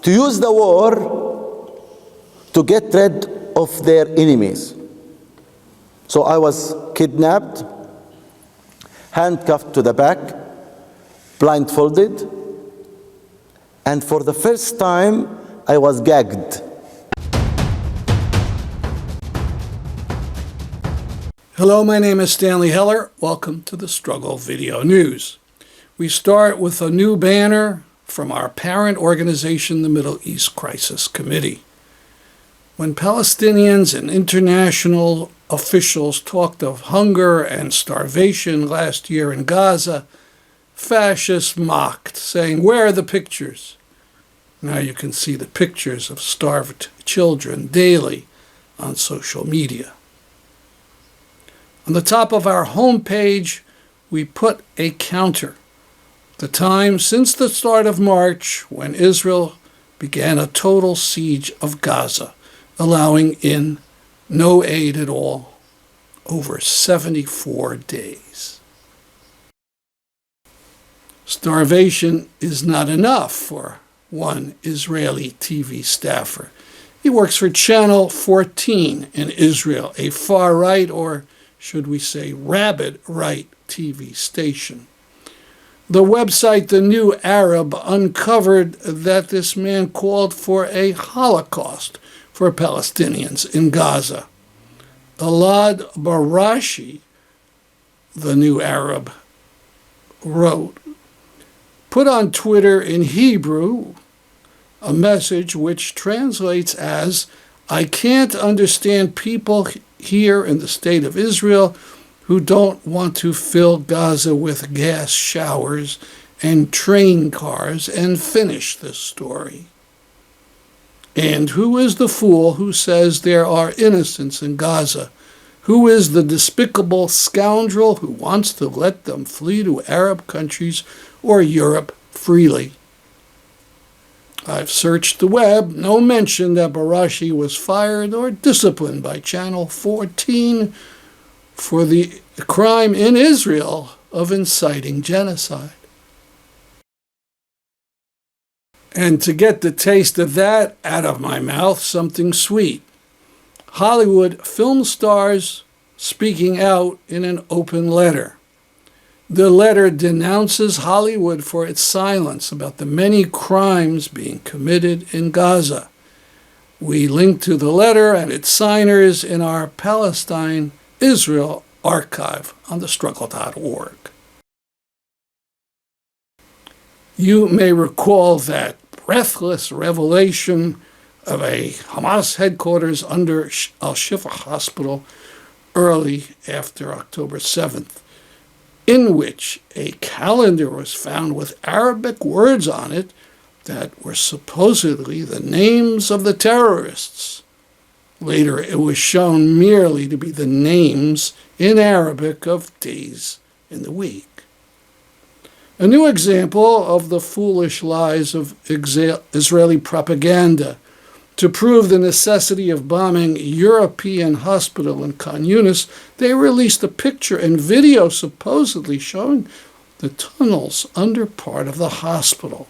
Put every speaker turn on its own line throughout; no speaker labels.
to use the war to get rid of their enemies. So I was kidnapped, handcuffed to the back, blindfolded, and for the first time, I was gagged.
Hello, my name is Stanley Heller. Welcome to the Struggle Video News. We start with a new banner from our parent organization, the Middle East Crisis Committee. When Palestinians and international officials talked of hunger and starvation last year in Gaza, fascists mocked, saying, "Where are the pictures?" Now you can see the pictures of starved children daily on social media. On the top of our homepage, we put a counter. The time since the start of March, when Israel began a total siege of Gaza, allowing in no aid at all, over 74 days. Starvation is not enough for one Israeli TV staffer. He works for Channel 14 in Israel, a far-right, or should we say rabid-right TV station. The website The New Arab uncovered that this man called for a Holocaust for Palestinians in Gaza. Alad Barashi, The New Arab wrote, put on Twitter in Hebrew a message which translates as, "I can't understand people here in the state of Israel who don't want to fill Gaza with gas showers and train cars and finish this story. And who is the fool who says there are innocents in Gaza? Who is the despicable scoundrel who wants to let them flee to Arab countries or Europe freely?" I've searched the web, no mention that Barashi was fired or disciplined by Channel 14 for the crime in Israel of inciting genocide. And to get the taste of that out of my mouth, something sweet. Hollywood film stars speaking out in an open letter. The letter denounces Hollywood for its silence about the many crimes being committed in Gaza. We link to the letter and its signers in our Palestine-Israel archive on thestruggle.org. You may recall that breathless revelation of a Hamas headquarters under Al-Shifa Hospital early after October 7th. In which a calendar was found with Arabic words on it that were supposedly the names of the terrorists. Later, it was shown merely to be the names in Arabic of days in the week. A new example of the foolish lies of Israeli propaganda. To prove the necessity of bombing European hospital in Khan Yunis, they released a picture and video supposedly showing the tunnels under part of the hospital.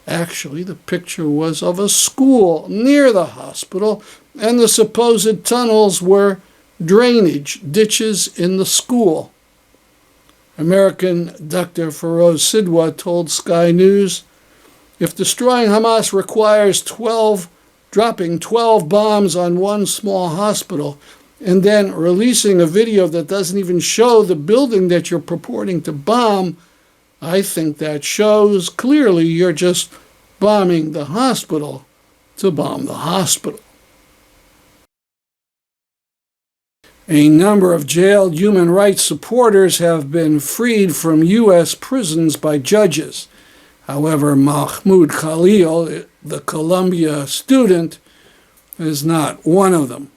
Actually, the picture was of a school near the hospital, and the supposed tunnels were drainage ditches in the school. American Dr. Feroz Sidwa told Sky News, "If destroying Hamas requires dropping 12 bombs on one small hospital, and then releasing a video that doesn't even show the building that you're purporting to bomb, I think that shows clearly you're just bombing the hospital to bomb the hospital." A number of jailed human rights supporters have been freed from U.S. prisons by judges. However, Mahmoud Khalil, the Columbia student, is not one of them.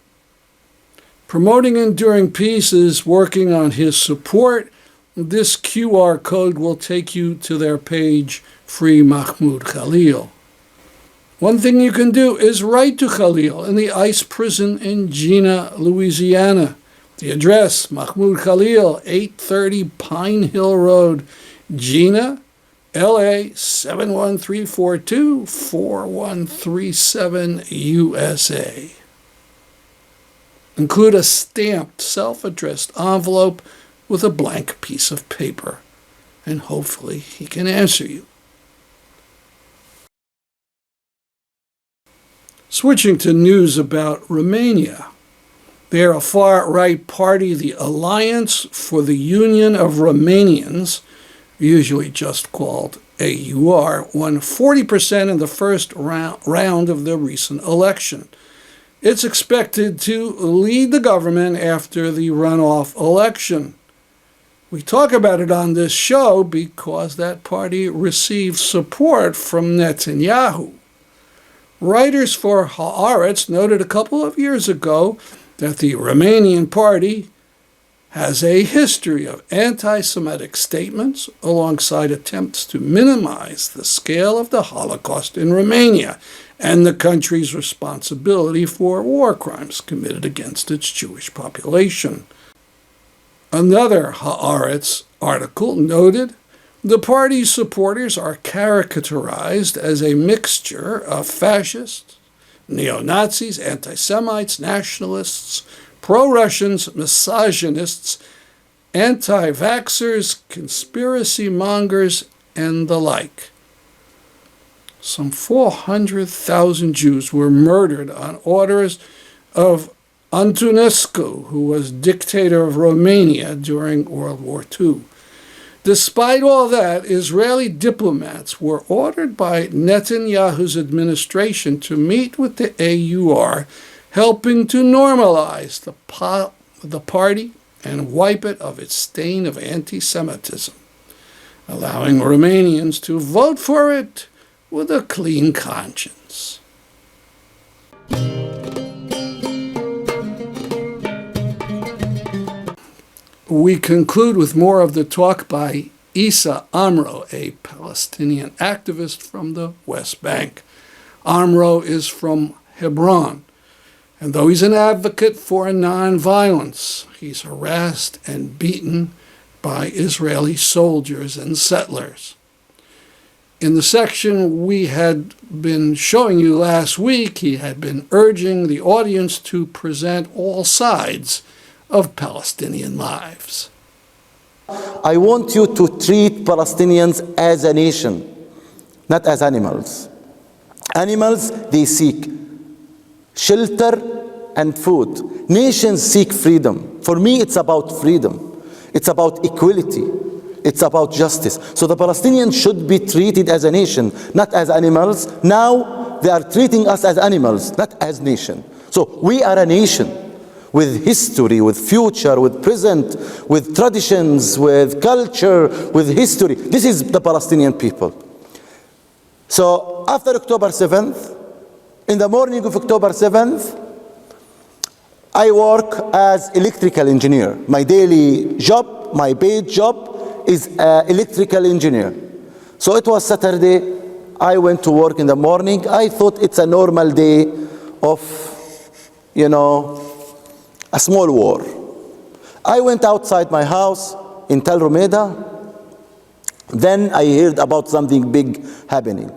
Promoting Enduring Peace is working on his support. This QR code will take you to their page, Free Mahmoud Khalil. One thing you can do is write to Khalil in the ICE prison in Jena, Louisiana. The address, Mahmoud Khalil, 830 Pinehill Road, Jena, LA 71342 4137 USA. Include a stamped, self-addressed envelope with a blank piece of paper, and hopefully he can answer you. Switching to news about Romania. They're a far-right party, the Alliance for the Union of Romanians, usually just called AUR, won 40% in the first round of the recent election. It's expected to lead the government after the runoff election. We talk about it on this show because that party received support from Netanyahu. Writers for Haaretz noted a couple of years ago that the Romanian party has a history of anti-Semitic statements alongside attempts to minimize the scale of the Holocaust in Romania and the country's responsibility for war crimes committed against its Jewish population. Another Haaretz article noted the party's supporters are caricaturized as a mixture of fascists, neo-Nazis, anti-Semites, nationalists, pro-Russians, misogynists, anti-vaxxers, conspiracy mongers, and the like. Some 400,000 Jews were murdered on orders of Antonescu, who was dictator of Romania during World War II. Despite all that, Israeli diplomats were ordered by Netanyahu's administration to meet with the AUR, helping to normalize the party and wipe it of its stain of anti-Semitism, allowing Romanians to vote for it with a clean conscience. We conclude with more of the talk by Issa Amro, a Palestinian activist from the West Bank. Amro is from Hebron, and though he's an advocate for nonviolence, he's harassed and beaten by Israeli soldiers and settlers. In the section we had been showing you last week, he had been urging the audience to present all sides of Palestinian lives.
I want you to treat Palestinians as a nation, not as animals. Animals, they seek shelter and food. Nations seek freedom. For me, it's about freedom. It's about equality. It's about justice. So the Palestinians should be treated as a nation, not as animals. Now they are treating us as animals, not as nation. So we are a nation with history, with future, with present, with traditions, with culture, with history. This is the Palestinian people. So after October 7th, in the morning of October 7th, I work as electrical engineer. My daily job, my paid job is electrical engineer. So it was Saturday. I went to work in the morning. I thought it's a normal day of, a small war. I went outside my house in Tel Rumeda. Then I heard about something big happening.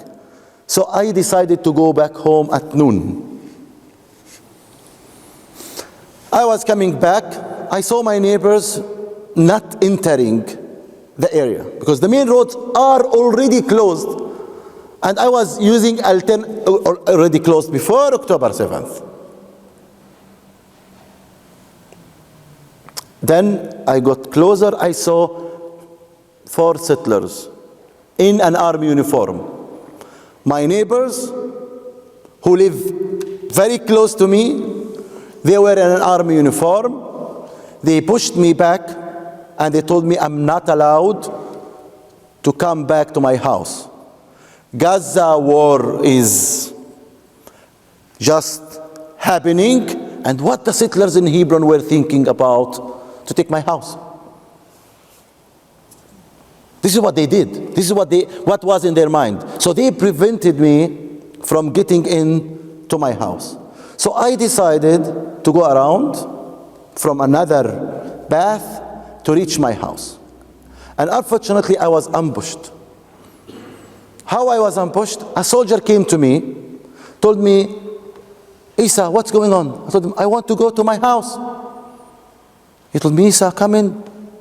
So I decided to go back home at noon. I was coming back. I saw my neighbors not entering the area because the main roads are already closed. And I was using already closed before October 7th. Then I got closer. I saw 4 settlers in an army uniform. My neighbors who live very close to me, they were in an army uniform. They pushed me back and they told me I'm not allowed to come back to my house. Gaza war is just happening, and what the settlers in Hebron were thinking about to take my house. This is what they did. This is what was in their mind. So they prevented me from getting in to my house. So I decided to go around from another path to reach my house. And unfortunately, I was ambushed. How I was ambushed, a soldier came to me, told me, Issa, what's going on? I told him, I want to go to my house. He told me, Issa, come in.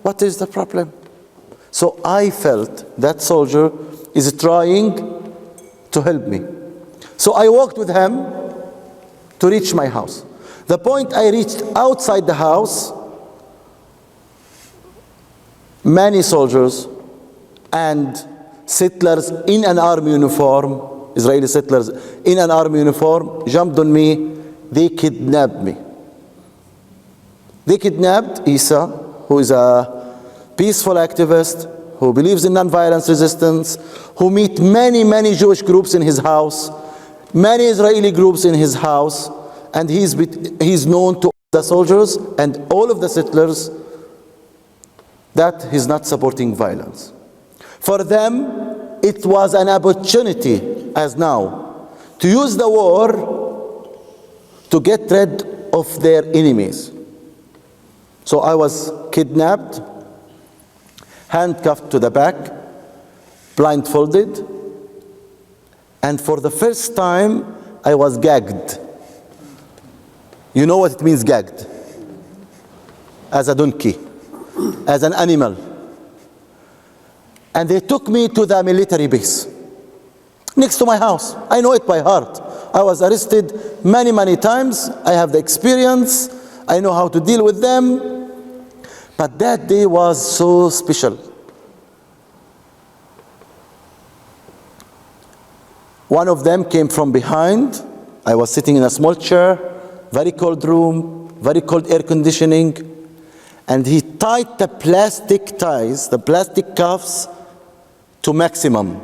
What is the problem? So I felt that soldier is trying to help me. So I walked with him to reach my house. The point I reached outside the house, many soldiers and settlers in an army uniform, Israeli settlers in an army uniform, jumped on me. They kidnapped me. They kidnapped Issa, who is a peaceful activist, who believes in nonviolence resistance, who meet many Jewish groups in his house, many Israeli groups in his house, and he's known to the soldiers and all of the settlers that he's not supporting violence. For them, it was an opportunity, as now, to use the war to get rid of their enemies. So I was kidnapped, handcuffed to the back, blindfolded, and for the first time, I was gagged. You know what it means, gagged? As a donkey, as an animal. And they took me to the military base, next to my house. I know it by heart. I was arrested many times. I have the experience. I know how to deal with them. But that day was so special. One of them came from behind. I was sitting in a small chair, very cold room, very cold air conditioning, and he tied the plastic ties, the plastic cuffs, to maximum.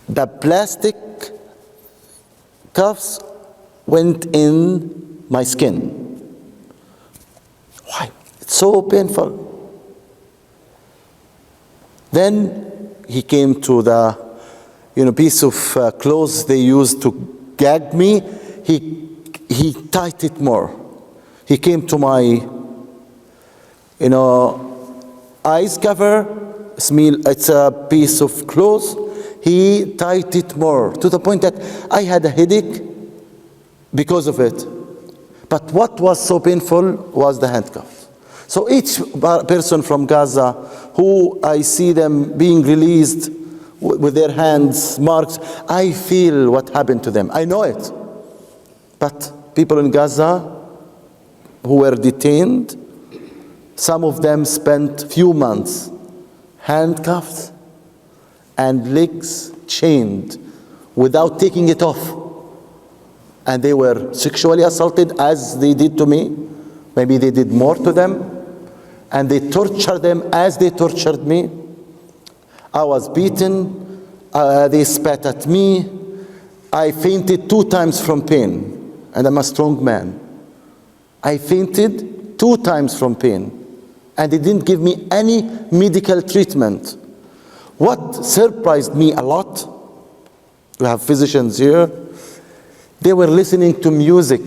The plastic cuffs went in my skin. Why? It's so painful. Then he came to the piece of clothes they used to gag me. He tied it more. He came to my eyes cover. It's a piece of clothes. He tied it more to the point that I had a headache because of it. But what was so painful was the handcuffs. So each person from Gaza who I see them being released with their hands marked, I feel what happened to them. I know it. But people in Gaza who were detained, some of them spent few months handcuffed and legs chained without taking it off. And they were sexually assaulted as they did to me. Maybe they did more to them. And they tortured them as they tortured me. I was beaten. They spat at me. I fainted 2 times from pain. And I'm a strong man. I fainted 2 times from pain. And they didn't give me any medical treatment. What surprised me a lot, we have physicians here, they were listening to music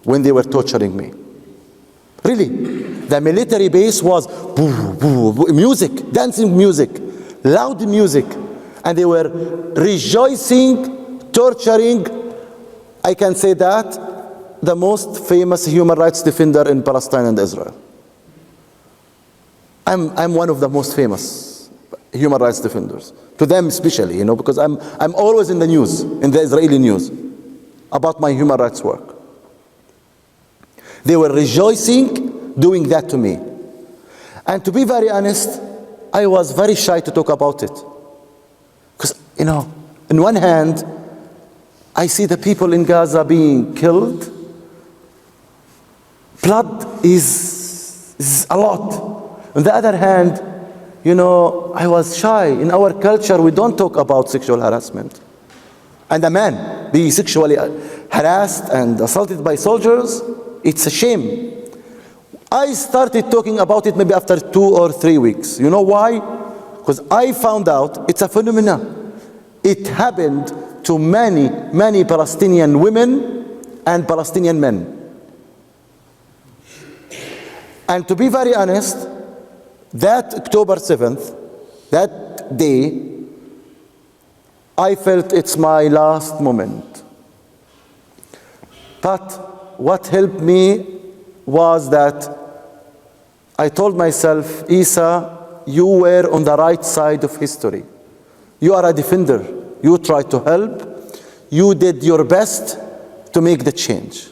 when they were torturing me. Really. The military base was music, dancing music, loud music. And they were rejoicing, torturing, I can say that, the most famous human rights defender in Palestine and Israel. I'm one of the most famous human rights defenders. To them especially, because I'm always in the news, in the Israeli news, about my human rights work. They were rejoicing doing that to me. And to be very honest, I was very shy to talk about it. Because, on one hand, I see the people in Gaza being killed. Blood is a lot. On the other hand, I was shy. In our culture, we don't talk about sexual harassment. And a man being sexually harassed and assaulted by soldiers, it's a shame. I started talking about it maybe after 2 or 3 weeks. You know why? Because I found out it's a phenomenon. It happened to many Palestinian women and Palestinian men. And to be very honest, that October 7th, That day, I felt it's my last moment. But what helped me was that I told myself, Issa, you were on the right side of history. You are a defender. You tried to help. You did your best to make the change.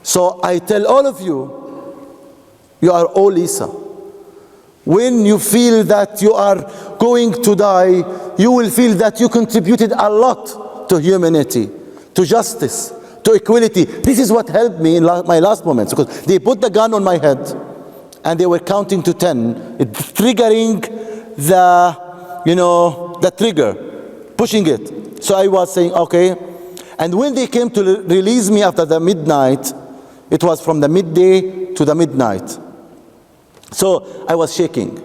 So I tell all of you, you are all Issa. When you feel that you are going to die, you will feel that you contributed a lot to humanity, to justice, to equality. This is what helped me in my last moments, because they put the gun on my head and they were counting to 10, triggering the trigger, pushing it. So I was saying, okay. And when they came to release me after the midnight, it was from the midday to the midnight. So I was shaking.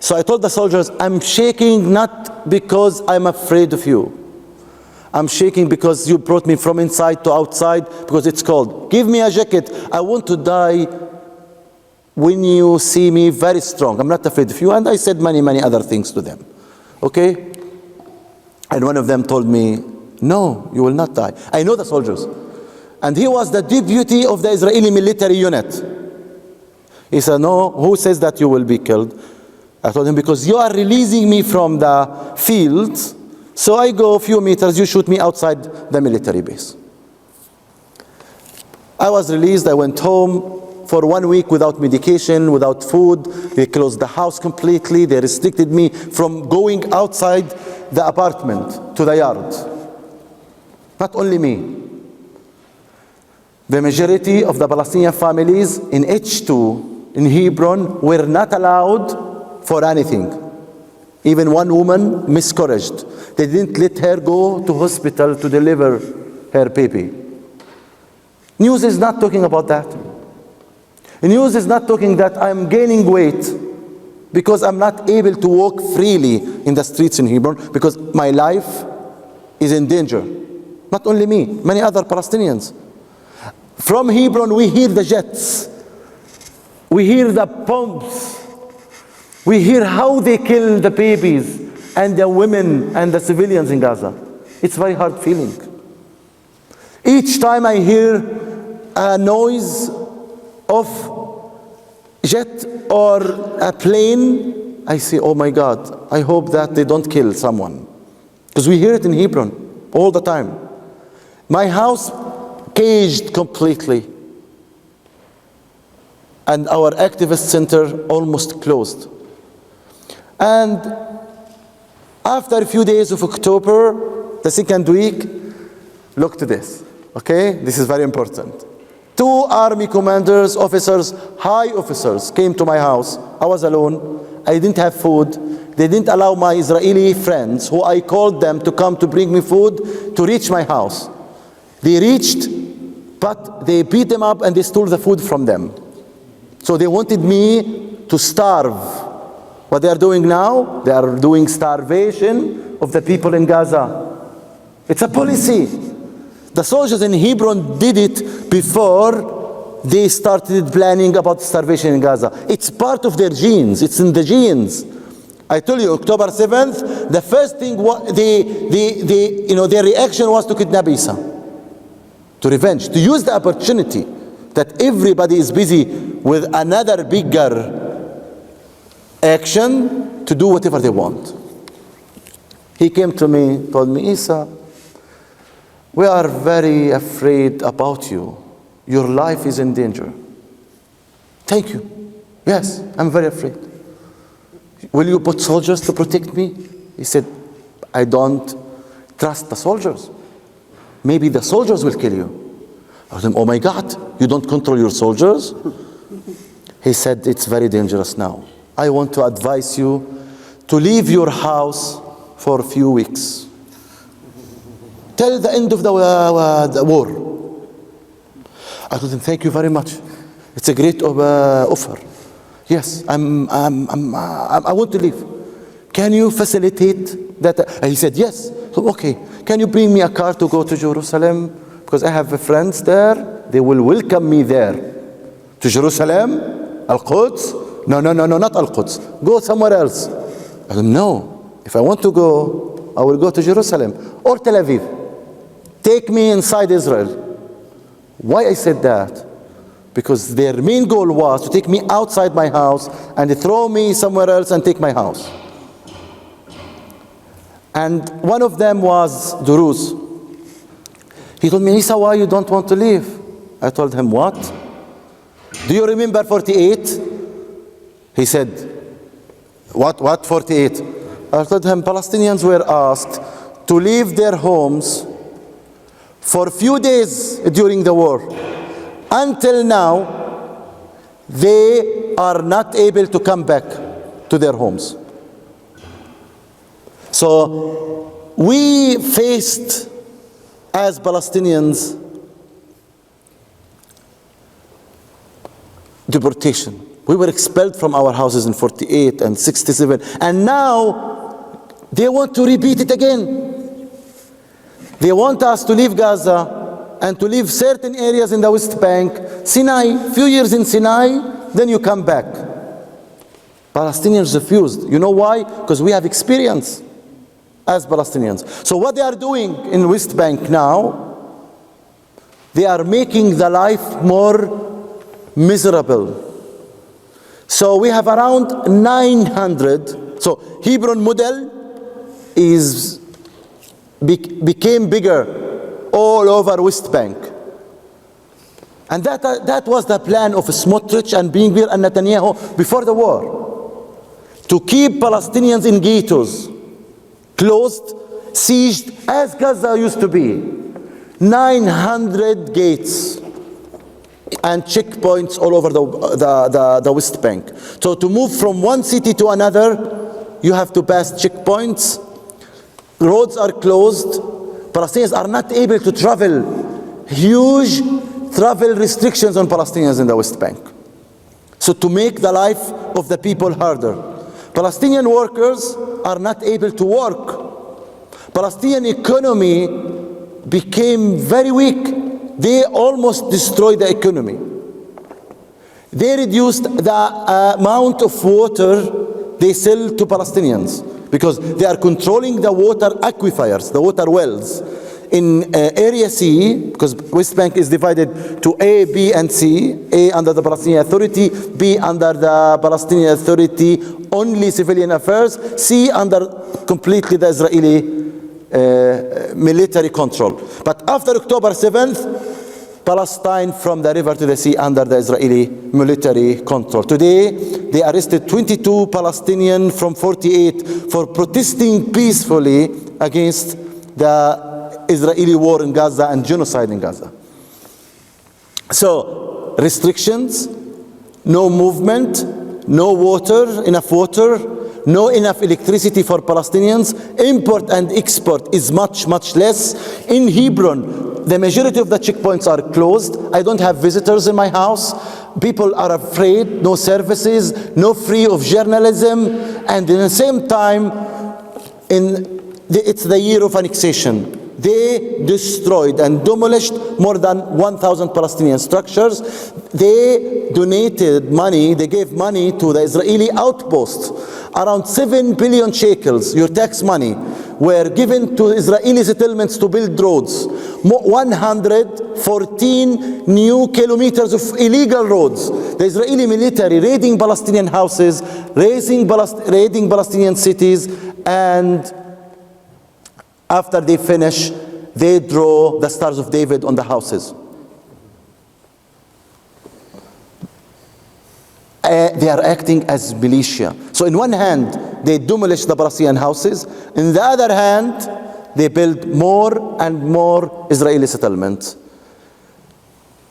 So I told the soldiers, I'm shaking not because I'm afraid of you. I'm shaking because you brought me from inside to outside because it's cold. Give me a jacket. I want to die when you see me very strong. I'm not afraid of you. And I said many, many other things to them. Okay? And one of them told me, no, you will not die. I know the soldiers. And he was the deputy of the Israeli military unit. He said, no, who says that you will be killed? I told him, because you are releasing me from the field, so I go a few meters, you shoot me outside the military base. I was released, I went home for 1 week without medication, without food. They closed the house completely. They restricted me from going outside the apartment to the yard. Not only me. The majority of the Palestinian families in H2, in Hebron, were not allowed for anything. Even one woman miscarried. They didn't let her go to hospital to deliver her baby. News is not talking about that. News is not talking that I'm gaining weight because I'm not able to walk freely in the streets in Hebron because my life is in danger. Not only me, many other Palestinians. From Hebron, we hear the jets. We hear the bombs. We hear how they kill the babies and the women and the civilians in Gaza. It's very hard feeling. Each time I hear a noise of jet or a plane, I say, oh my God, I hope that they don't kill someone. Because we hear it in Hebron all the time. My house caged completely. And our activist center almost closed. And after a few days of October, the second week, look to this, okay? This is very important. 2 army commanders, officers, high officers came to my house. I was alone. I didn't have food. They didn't allow my Israeli friends, who I called them to come to bring me food, to reach my house. They reached, but they beat them up and they stole the food from them. So they wanted me to starve. What they are doing now, they are doing starvation of the people in Gaza. It's a policy. The soldiers in Hebron did it before they started planning about starvation in Gaza. It's part of their genes. It's in the genes. I told you, October 7th, the first thing, their reaction was to kidnap Issa. To revenge, to use the opportunity that everybody is busy with another bigger action to do whatever they want. He came to me, told me, Issa, we are very afraid about you. Your life is in danger. Thank you. Yes, I'm very afraid. Will you put soldiers to protect me? He said, I don't trust the soldiers. Maybe the soldiers will kill you. I told him, oh my God, you don't control your soldiers? He said, it's very dangerous now. I want to advise you to leave your house for a few weeks. Till the end of the war. I told him, thank you very much. It's a great offer. Yes, I want to leave. Can you facilitate that? He said, yes. So, okay. Can you bring me a car to go to Jerusalem? Because I have friends there. They will welcome me there. To Jerusalem, Al-Quds, No, no, no, no, not Al-Quds. Go somewhere else. I said, no. If I want to go, I will go to Jerusalem or Tel Aviv. Take me inside Israel. Why I said that? Because their main goal was to take me outside my house and throw me somewhere else and take my house. And one of them was Duruz. He told me, Issa, why you don't want to leave? I told him, what? Do you remember 48? He said, what 48? I told him, Palestinians were asked to leave their homes for a few days during the war. Until now, they are not able to come back to their homes. So we faced, as Palestinians, deportation. We were expelled from our houses in 48 and 67, and now they want to repeat it again. They want us to leave Gaza and to leave certain areas in the West Bank, Sinai, few years in Sinai, then you come back. Palestinians refused. You know why? Because we have experience as Palestinians. So what they are doing in West Bank now, they are making the life more miserable. So we have around 900. So Hebron model became bigger all over West Bank. And that was the plan of Smotrich and Ben-Gvir and Netanyahu before the war. To keep Palestinians in ghettos, closed, sieged, as Gaza used to be. 900 gates and checkpoints all over the West Bank. So to move from one city to another, you have to pass checkpoints. Roads are closed. Palestinians are not able to travel. Huge travel restrictions on Palestinians in the West Bank. So to make the life of the people harder. Palestinian workers are not able to work. Palestinian economy became very weak. They almost destroyed the economy. They reduced the amount of water they sell to Palestinians because they are controlling the water aquifers, the water wells. In Area C, because West Bank is divided to A, B, and C, A under the Palestinian Authority, B under the Palestinian Authority, only civilian affairs, C under completely the Israeli military control. But after October 7th, Palestine from the river to the sea under the Israeli military control. Today, they arrested 22 Palestinians from 48 for protesting peacefully against the Israeli war in Gaza and genocide in Gaza. So, restrictions, no movement, no water, enough water, no enough electricity for Palestinians. Import and export is much, much less. In Hebron, the majority of the checkpoints are closed. I don't have visitors in my house. People are afraid, no services, no free of journalism. And at the same time, it's the year of annexation. They destroyed and demolished more than 1,000 Palestinian structures. They donated money, they gave money to the Israeli outposts. Around 7 billion shekels, your tax money, were given to Israeli settlements to build roads. 114 new kilometers of illegal roads. The Israeli military raiding Palestinian houses, raiding Palestinian cities, and after they finish, they draw the Stars of David on the houses. They are acting as militia. So in one hand, they demolish the Palestinian houses. In the other hand, they build more and more Israeli settlements.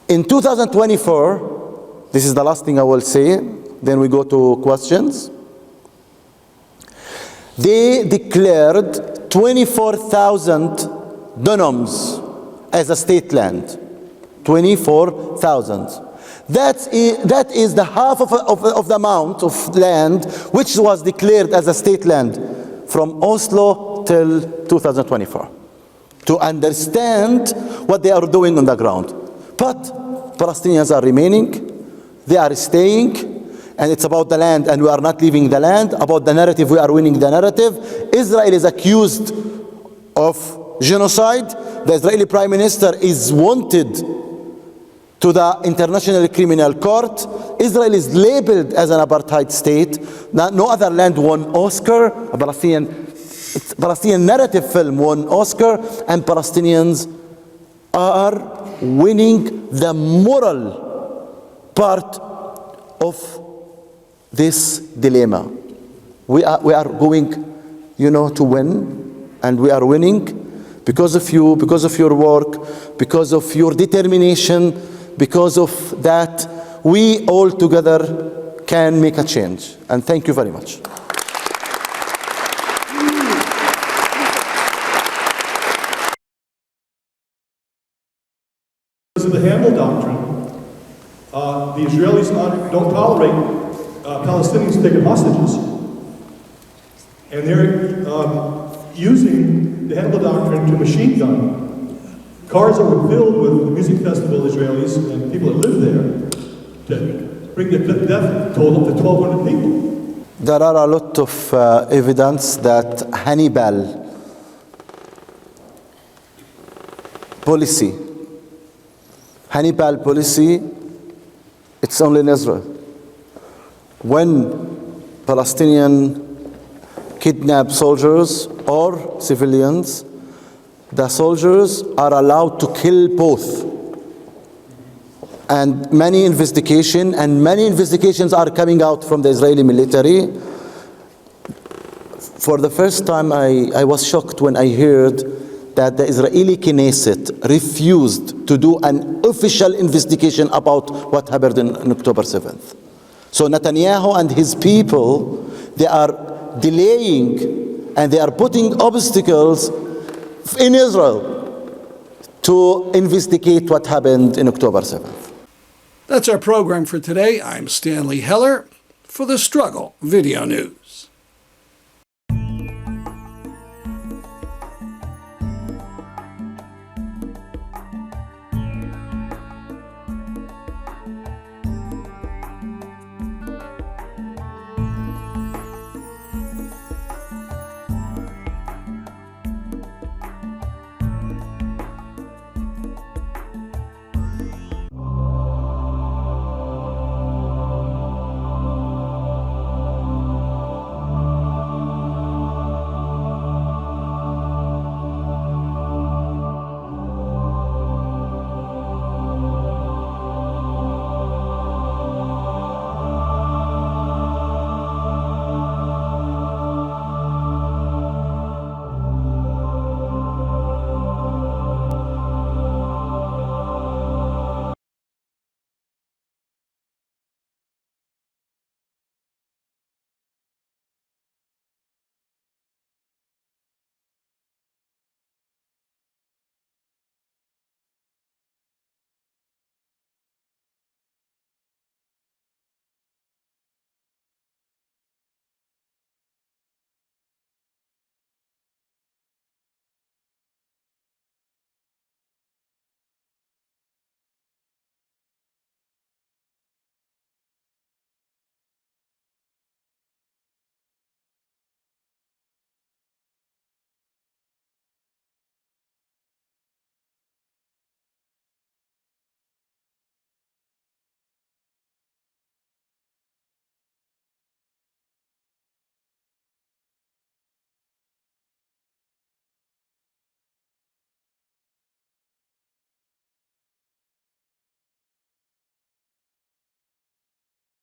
In 2024, this is the last thing I will say, then we go to questions. They declared 24,000 dunams as a state land. 24,000. That is the half of the amount of land which was declared as a state land from Oslo till 2024. To understand what they are doing on the ground. But Palestinians are remaining, they are staying, and it's about the land, and we are not leaving the land. About the narrative, we are winning the narrative. Israel is accused of genocide. The Israeli Prime Minister is wanted to the International Criminal Court. Israel is labeled as an apartheid state. No other land won Oscar. A Palestinian narrative film won Oscar, and Palestinians are winning the moral part of this dilemma. We are going, to win, and we are winning because of you, because of your work, because of your determination, because of that. We all together can make a change. And thank you very much.
Because of the Hamel Doctrine, the Israelis don't tolerate Palestinians taking hostages. And they're using the Hamel Doctrine to machine gun cars that were filled with the music festival Israelis and people that live there to bring the death toll up to 1,200 people.
There are a lot of evidence that Hannibal policy, it's only in Israel. When Palestinian kidnap soldiers or civilians, the soldiers are allowed to kill both. And many investigations are coming out from the Israeli military. For the first time, I was shocked when I heard that the Israeli Knesset refused to do an official investigation about what happened on October 7th. So Netanyahu and his people, they are delaying and they are putting obstacles in Israel to investigate what happened in October 7th.
That's our program for today. I'm Stanley Heller for the Struggle Video News.